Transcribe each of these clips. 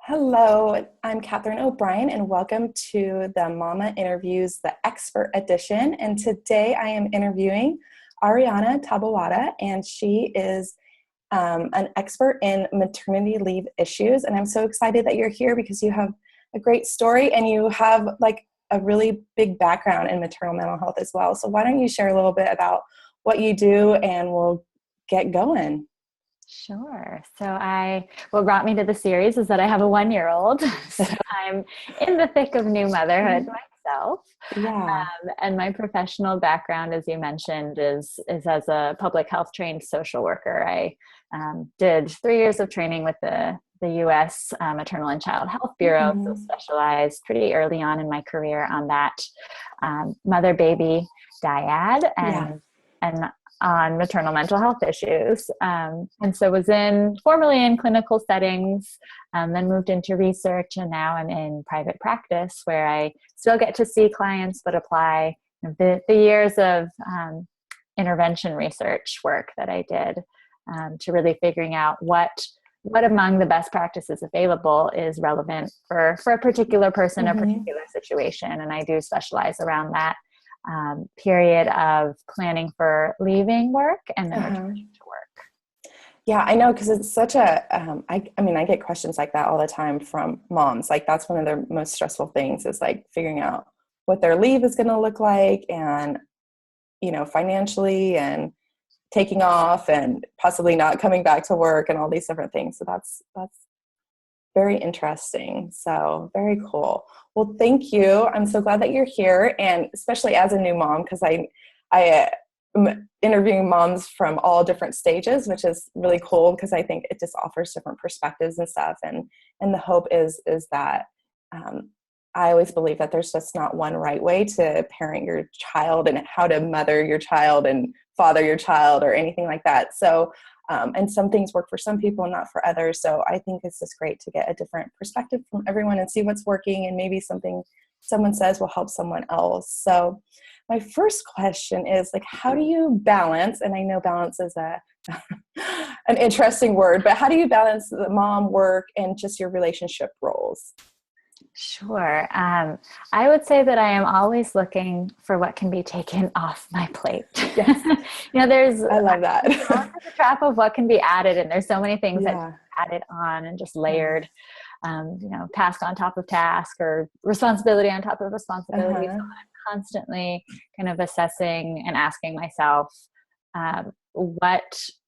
Hello, I'm Catherine O'Brien, and welcome to the Momma Interviews, the Expert Edition. And today I am interviewing Arianna Taboada, and she is an expert in maternity leave issues. And I'm so excited that you're here because you have a great story and you have like a really big background in maternal mental health as well. So why don't you share a little bit about what you do and we'll get going. Sure. What brought me to the series is that I have a 1-year-old. So I'm in the thick of new motherhood myself. Yeah. And my professional background, as you mentioned, is as a public health trained social worker. I did 3 years of training with the U.S. Maternal and Child Health Bureau, so specialized pretty early on in my career on that mother-baby dyad and on maternal mental health issues. And so was formerly in clinical settings, then moved into research, and now I'm in private practice where I still get to see clients, but apply the years of intervention research work that I did to really figuring out what among the best practices available is relevant for a particular person, a particular situation. And I do specialize around that period of planning for leaving work and then returning to work. Yeah, I know, because it's such a, I get questions like that all the time from moms. Like that's one of their most stressful things is like figuring out what their leave is going to look like and, financially and taking off and possibly not coming back to work and all these different things. So that's very interesting. So very cool. Well, thank you. I'm so glad that you're here, and especially as a new mom, because I am interviewing moms from all different stages, which is really cool because I think it just offers different perspectives and stuff. And the hope is that I always believe that there's just not one right way to parent your child and how to mother your child and father your child or anything like that. So and some things work for some people and not for others. So I think it's just great to get a different perspective from everyone and see what's working, and maybe something someone says will help someone else. So my first question is like, how do you balance, and I know balance is an interesting word, but how do you balance the mom work and just your relationship roles? Sure. I would say that I am always looking for what can be taken off my plate. Yes. I love that. The trap of what can be added, and there's so many things that added on and just layered, task on top of task or responsibility on top of responsibility. So I'm constantly kind of assessing and asking myself,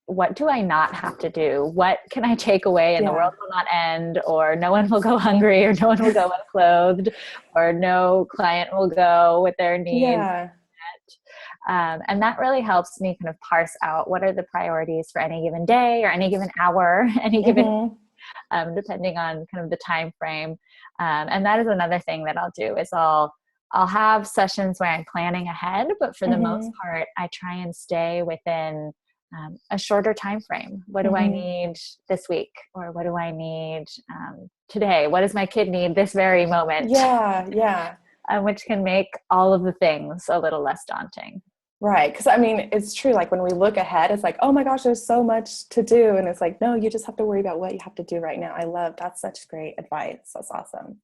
what do I not have to do? What can I take away and the world will not end, or no one will go hungry, or no one will go unclothed, or no client will go with their needs met. And that really helps me kind of parse out what are the priorities for any given day or any given hour, any given depending on kind of the time frame. And that is another thing that I'll do is I'll have sessions where I'm planning ahead, but for the most part, I try and stay within a shorter time frame. What do I need this week? Or what do I need today? What does my kid need this very moment? Which can make all of the things a little less daunting. Right. Because it's true. Like when we look ahead, it's like, oh my gosh, there's so much to do. And it's like, no, you just have to worry about what you have to do right now. That's such great advice. That's awesome.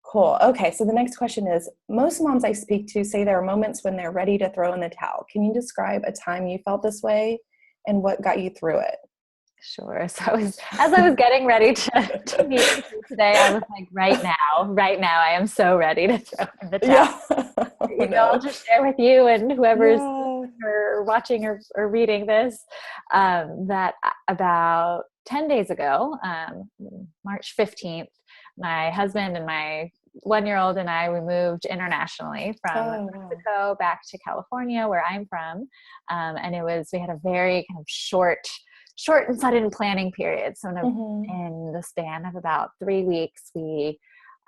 Cool. Okay. So the next question is, most moms I speak to say there are moments when they're ready to throw in the towel. Can you describe a time you felt this way and what got you through it? Sure. So as I was getting ready to meet with you today, I was like, right now, I am so ready to throw in the towel. I'll just share with you and whoever's or watching or reading this, that about 10 days ago, March 15th, my husband and my 1-year-old and we moved internationally from Mexico back to California, where I'm from. And we had a very kind of short and sudden planning period. So in the span of about 3 weeks, we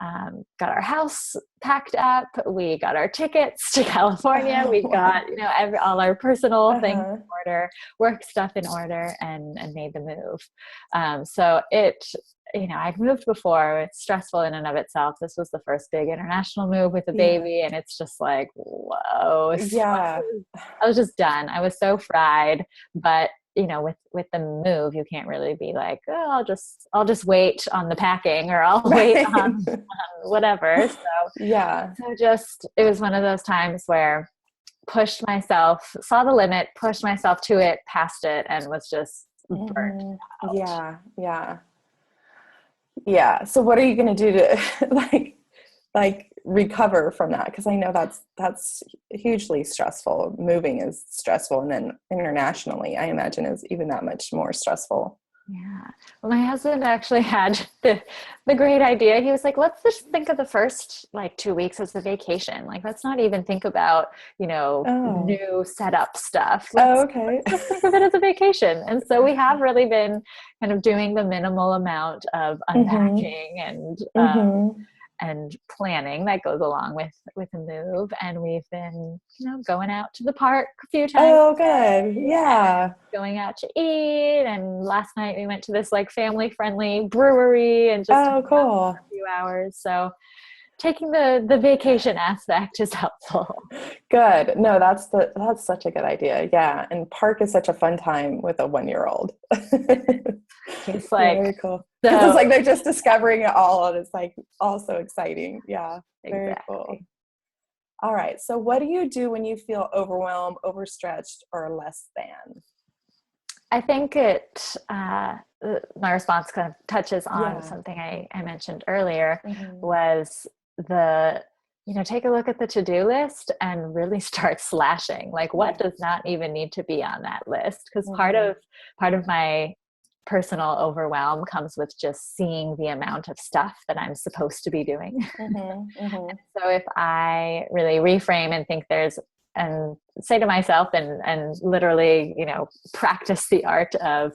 got our house packed up. We got our tickets to California. We got, all our personal things in order, work stuff in order, and made the move. So I'd moved before. It's stressful in and of itself. This was the first big international move with a baby. And it's just like, whoa. I was just done. I was so fried, but with the move, you can't really be like, oh, I'll just wait on the packing, or I'll Right. wait on whatever. So just, it was one of those times where pushed myself, saw the limit, pushed myself to it, past it, and was just burnt out. Yeah. So what are you going to do to like recover from that? Because I know that's hugely stressful. Moving is stressful, and then internationally, I imagine, is even that much more stressful. Yeah. Well, my husband actually had the great idea. He was like, let's just think of the first 2 weeks as a vacation. Like, let's not even think about, new setup stuff. Okay. Let's just think of it as a vacation. And so we have really been kind of doing the minimal amount of unpacking and planning that goes along with a move. And we've been, going out to the park a few times. Oh, good. Yeah. Going out to eat. And last night we went to this family friendly brewery and just cool. For a few hours. So taking the vacation aspect is helpful. Good. No, that's such a good idea. Yeah. And park is such a fun time with a 1-year-old. It's like, very cool. Because it's like they're just discovering it all, and it's like all so exciting. Yeah. Very cool. All right. So what do you do when you feel overwhelmed, overstretched, or less than? I think my response kind of touches on something I mentioned earlier, was take a look at the to-do list and really start slashing. Like, what does not even need to be on that list? Because part of my personal overwhelm comes with just seeing the amount of stuff that I'm supposed to be doing. So if I really reframe and think and say to myself and literally, practice the art of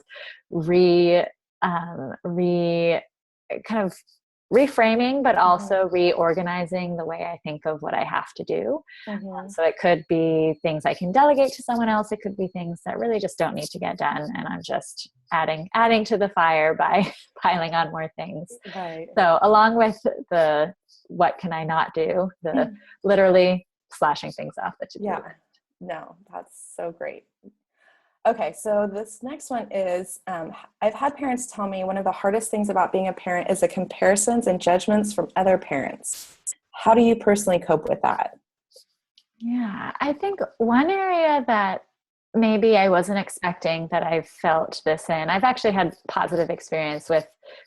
kind of reframing, but also reorganizing the way I think of what I have to do. So it could be things I can delegate to someone else. It could be things that really just don't need to get done, and I'm just adding to the fire by piling on more things. Right. So along with the what can I not do, the literally slashing things off the to-do list. No, that's so great. Okay, so this next one is, I've had parents tell me one of the hardest things about being a parent is the comparisons and judgments from other parents. How do you personally cope with that? Yeah, I think one area that maybe I wasn't expecting that I've felt this in, I've actually had positive experience with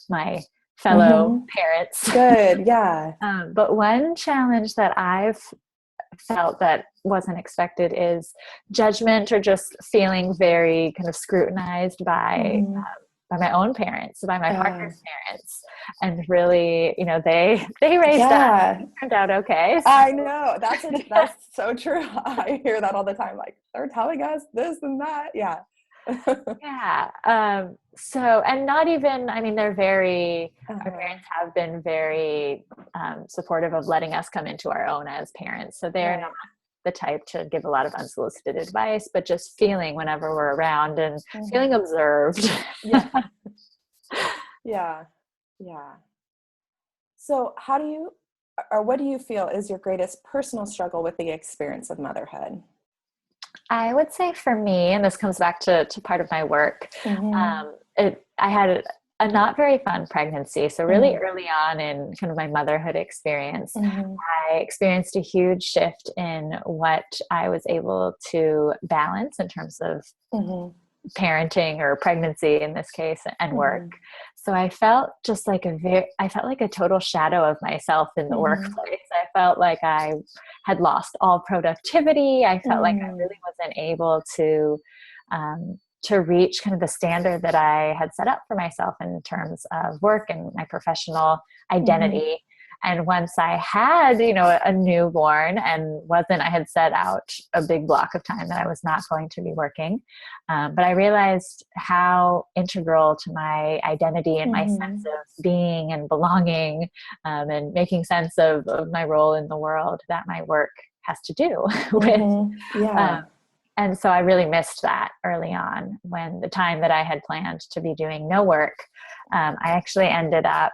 my fellow parents. Good, yeah. But one challenge that I've felt that wasn't expected is judgment, or just feeling very kind of scrutinized by my own parents, by my partner's parents. And really, they raised us. It turned out okay. So. I know. That's so true. I hear that all the time. Like, they're telling us this and that. Yeah. So, and not even, they're very, our parents have been very supportive of letting us come into our own as parents. So they're not the type to give a lot of unsolicited advice, but just feeling whenever we're around and feeling observed. Yeah. So what do you feel is your greatest personal struggle with the experience of motherhood? I would say for me, and this comes back to part of my work, I had a not very fun pregnancy. So really early on in kind of my motherhood experience, I experienced a huge shift in what I was able to balance in terms of parenting, or pregnancy in this case, and work. So I felt just like a total shadow of myself in the workplace. I felt like I had lost all productivity. I felt like I really wasn't able to reach kind of the standard that I had set up for myself in terms of work and my professional identity. And once I had, a newborn and I had set out a big block of time that I was not going to be working. But I realized how integral to my identity and my sense of being and belonging, and making sense of my role in the world that my work has to do with. And so I really missed that early on, when the time that I had planned to be doing no work. I actually ended up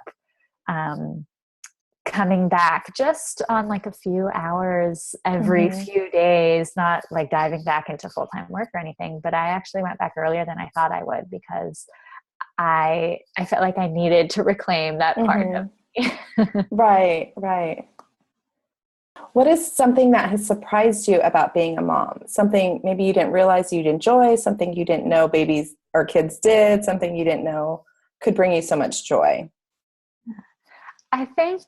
coming back just on like a few hours every few days, not like diving back into full-time work or anything, but I actually went back earlier than I thought I would because I felt like I needed to reclaim that part of me. Right, right. What is something that has surprised you about being a mom? Something maybe you didn't realize you'd enjoy, something you didn't know babies or kids did, something you didn't know could bring you so much joy? I think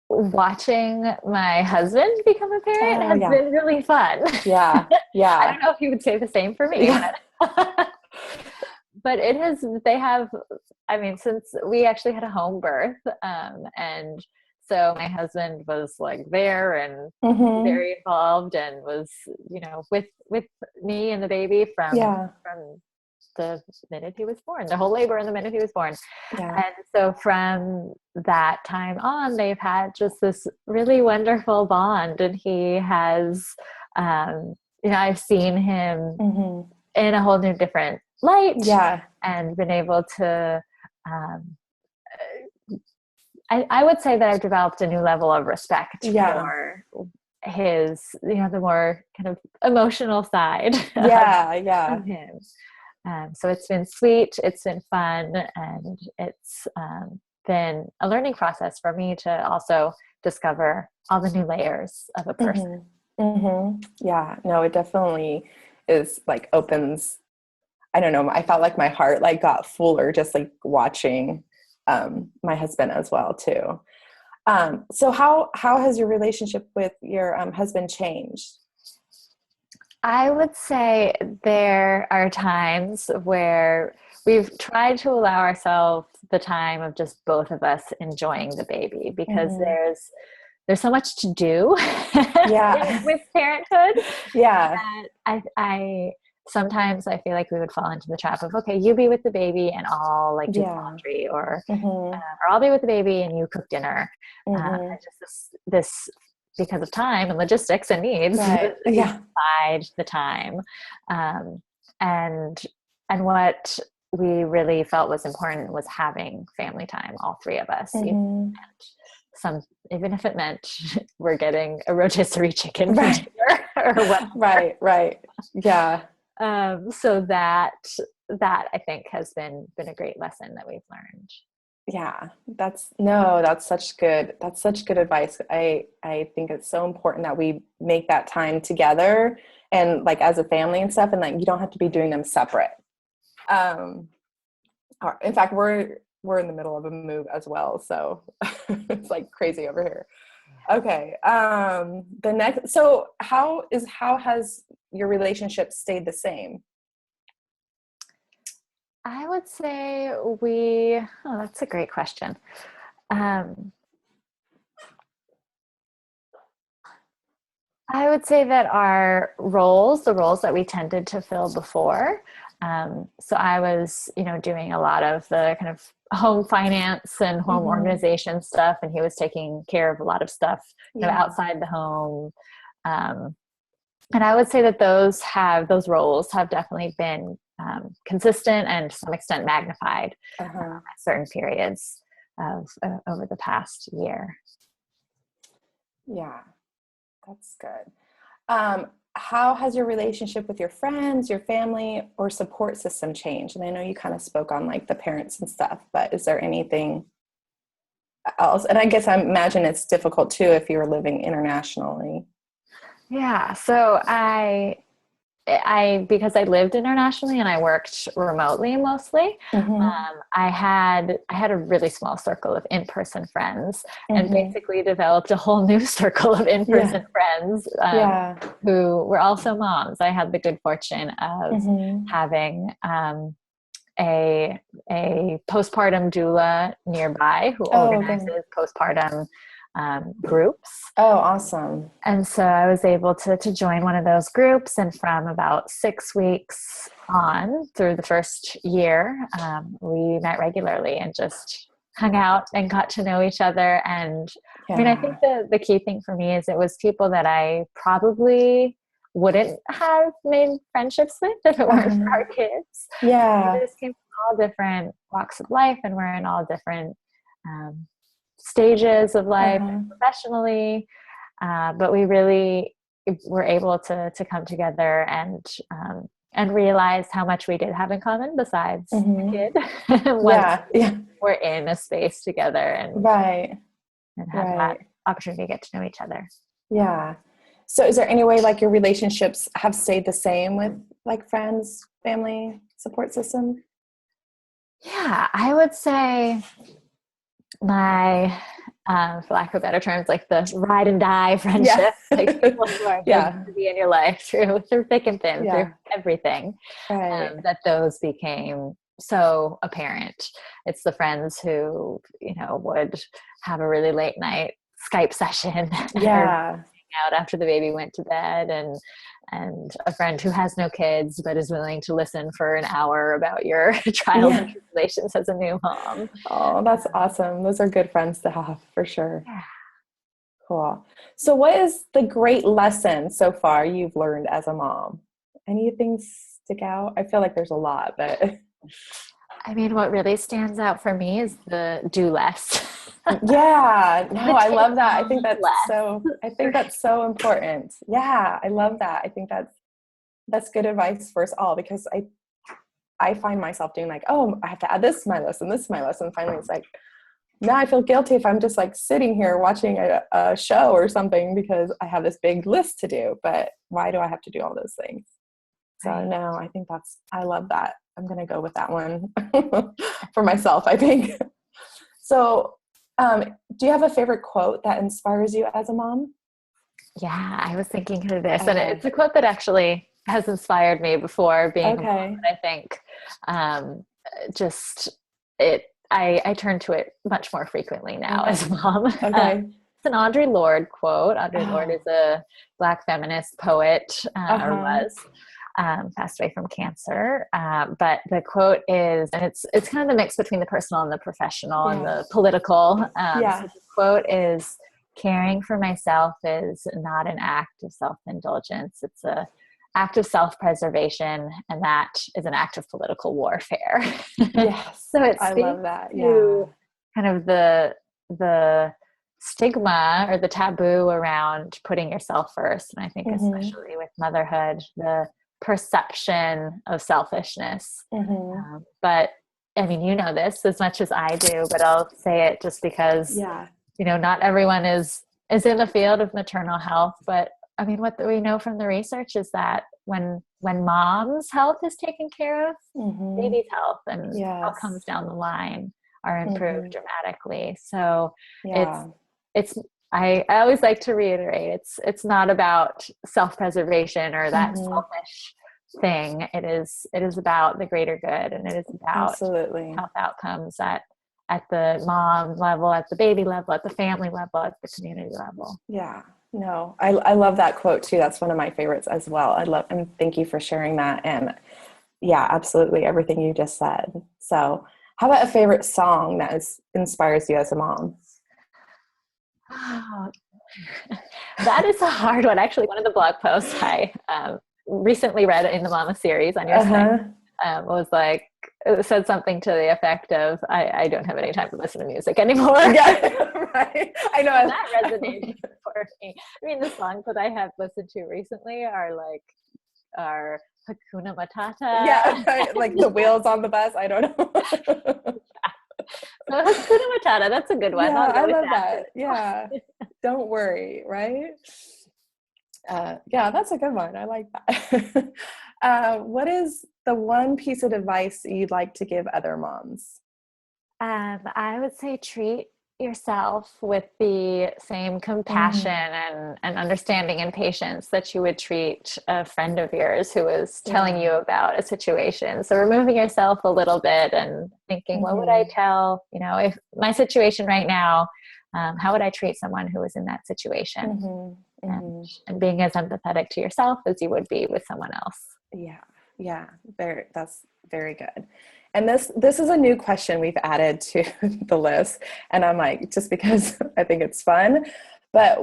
watching my husband become a parent has been really fun. Yeah, yeah. I don't know if he would say the same for me. Yeah. But I mean, since we actually had a home birth, and so my husband was like there and very involved and was, with me and the baby from the minute he was born, the whole labor and the minute he was born. Yeah. And so from that time on, they've had just this really wonderful bond. And he has, I've seen him in a whole new different light and been able to, I would say that I've developed a new level of respect for his, the more kind of emotional side of him. So it's been sweet, it's been fun, and it's been a learning process for me to also discover all the new layers of a person. Yeah, no, it definitely is like opens, I don't know, I felt like my heart like got fuller just like watching my husband as well too. So how has your relationship with your husband changed? I would say there are times where we've tried to allow ourselves the time of just both of us enjoying the baby, because there's so much to do with parenthood. I sometimes I feel like we would fall into the trap of, okay, you be with the baby and I'll like do laundry, or I'll be with the baby and you cook dinner. And just this because of time and logistics and needs, divide the time. And what we really felt was important was having family time, all three of us. Even if it meant we're getting a rotisserie chicken for dinner or whatever. Right. Yeah. So that I think has been a great lesson that we've learned. Yeah, that's such good advice. I think it's so important that we make that time together and like as a family and stuff, and like you don't have to be doing them separate. In fact, we're in the middle of a move as well, so it's like crazy over here. Okay. So how has your relationship stayed the same? I would say that's a great question. I would say that our roles, the roles that we tended to fill before, so I was, doing a lot of the kind of home finance and home organization stuff, and he was taking care of a lot of stuff outside the home. And I would say that those roles have definitely been consistent and to some extent magnified at certain periods over the past year. Yeah, that's good. How has your relationship with your friends, your family, or support system changed? And I know you kind of spoke on like the parents and stuff, but is there anything else? And I guess I imagine it's difficult too if you're living internationally. Yeah. So because I lived internationally and I worked remotely mostly, I had a really small circle of in-person friends and basically developed a whole new circle of in-person friends who were also moms. I had the good fortune of having a postpartum doula nearby who organizes postpartum groups. Oh, awesome. And so I was able to join one of those groups, and from about 6 weeks on through the first year, we met regularly and just hung out and got to know each other. And I mean, I think the key thing for me is it was people that I probably wouldn't have made friendships with if it weren't for our kids. We just came from all different walks of life, and we're in all different stages of life and professionally. But we really were able to come together and realize how much we did have in common besides the kid. Once we're in a space together and have that opportunity to get to know each other. Yeah. So is there any way like your relationships have stayed the same with like friends, family, support system? Yeah, I would say my, for lack of better terms, like the ride and die friendship, like people who are going to be in your life through thick and thin, through everything, that those became so apparent. It's the friends who, would have a really late night Skype session out after the baby went to bed, and a friend who has no kids but is willing to listen for an hour about your trials and tribulations as a new mom. Oh, that's awesome. Those are good friends to have for sure. Yeah. Cool. So what is the great lesson so far you've learned as a mom? Anything stick out? I feel like there's a lot, but I mean, what really stands out for me is the do less. Yeah, no, I love that. I think that's so important. Yeah, I love that. I think that's good advice for us all, because I find myself doing like, oh, I have to add this to my list and this to my list. And finally it's like, now I feel guilty if I'm just like sitting here watching a show or something because I have this big list to do, but why do I have to do all those things? So no, I think I love that. I'm going to go with that one for myself, I think. So, do you have a favorite quote that inspires you as a mom? Yeah, I was thinking of this, and it's a quote that actually has inspired me before being a mom. I think I turn to it much more frequently now as a mom. It's an Audre Lorde quote. Audre Lorde is a Black feminist poet, or was. Passed away from cancer. But the quote is, and it's kind of the mix between the personal and the professional and the political. So the quote is, caring for myself is not an act of self-indulgence. It's an act of self-preservation, and that is an act of political warfare. Yes. So it's I love that. Kind of the stigma or the taboo around putting yourself first. And I think especially with motherhood, the perception of selfishness. But I mean, you know this as much as I do, but I'll say it just because, not everyone is in the field of maternal health. But I mean, what we know from the research is that when mom's health is taken care of, baby's health and outcomes down the line are improved dramatically. So I always like to reiterate, it's not about self-preservation or that selfish thing. It is about the greater good, and it is about health outcomes at the mom level, at the baby level, at the family level, at the community level. Yeah. No, I love that quote too. That's one of my favorites as well. And thank you for sharing that. And yeah, absolutely everything you just said. So how about a favorite song that inspires you as a mom? Oh, that is a hard one. Actually, one of the blog posts I recently read in the Mama series on your site was like, it said something to the effect of, I don't have any time to listen to music anymore. Right. I know. And that resonated for me. I mean, the songs that I have listened to recently are Hakuna Matata. Yeah, right. Like the wheels on the bus. I don't know. So Hakuna Matata, that's a good one. Yeah, I love that. Yeah. Don't worry, right? Yeah, that's a good one. I like that. What is the one piece of advice you'd like to give other moms? I would say treat yourself with the same compassion and understanding and patience that you would treat a friend of yours who was telling you about a situation. So removing yourself a little bit and thinking, what would I tell, if my situation right now, how would I treat someone who was in that situation? And being as empathetic to yourself as you would be with someone else. Yeah. That's very good. And this is a new question we've added to the list. And I'm like, just because I think it's fun, but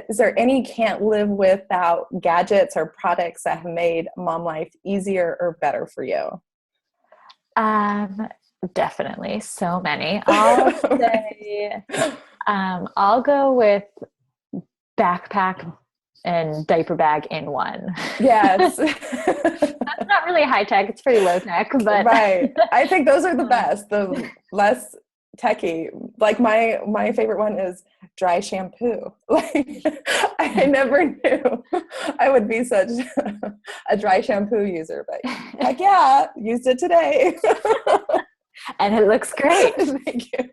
is there any can't live without gadgets or products that have made mom life easier or better for you? Definitely. So many. I'll say, I'll go with backpack and diaper bag in one. Yes. That's not really high tech. It's pretty low tech, but Right. I think those are the best, the less techy. Like my favorite one is dry shampoo. Like I never knew I would be such a dry shampoo user, but heck yeah, used it today. and it looks great. Thank you.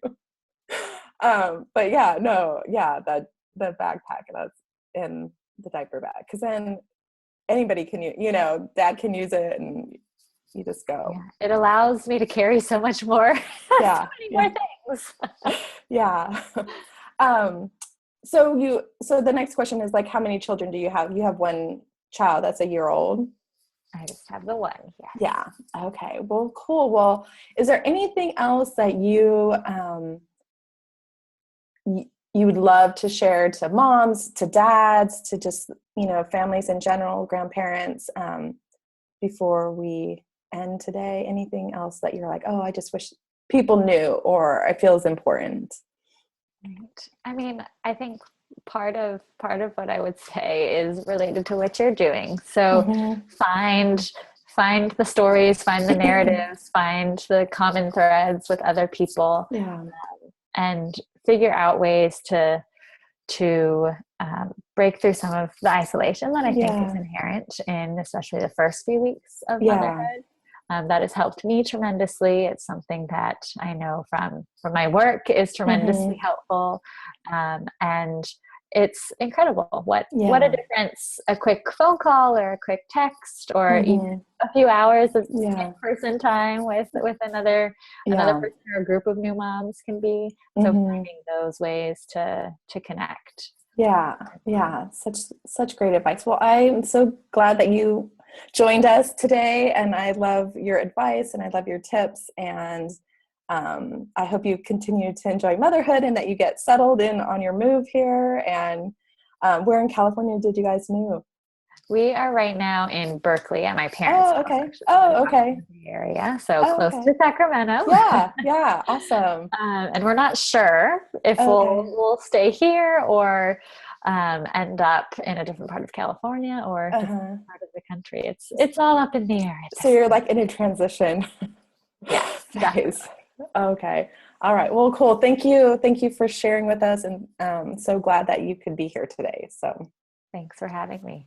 But yeah, no, yeah, that the backpack that's in the diaper bag, because then anybody can use, dad can use it and you just go. Yeah, it allows me to carry so much more, Yeah. so many more things. Yeah. So the next question is like, how many children do you have? You have one child that's a year old. I just have the one. Yeah. Okay. Well, cool. Well, is there anything else that you would love to share to moms, to dads, to just, families in general, grandparents, before we end today? Anything else that you're like, oh, I just wish people knew, or it feels important? Right. I mean, I think part of what I would say is related to what you're doing. So Mm-hmm. find the stories, find the narratives, find the common threads with other people, Yeah. and figure out ways to break through some of the isolation that I think is inherent in especially the first few weeks of motherhood. That has helped me tremendously. It's something that I know from my work is tremendously helpful. And it's incredible what a difference a quick phone call or a quick text or even a few hours of in-person time with another person or a group of new moms can be. So finding those ways to connect. Yeah. Such great advice. Well, I'm so glad that you joined us today, and I love your advice and I love your tips, and I hope you continue to enjoy motherhood and that you get settled in on your move here. And where in California did you guys move? We are right now in Berkeley at my parents' house. Okay. Actually, Okay. Area, so close to Sacramento. Yeah, awesome. And we're not sure if we'll stay here or end up in a different part of California or a different part of the country. It's all up in the air. So you're like in a transition phase. Okay. All right. Well, cool. Thank you for sharing with us, and so glad that you could be here today. So thanks for having me.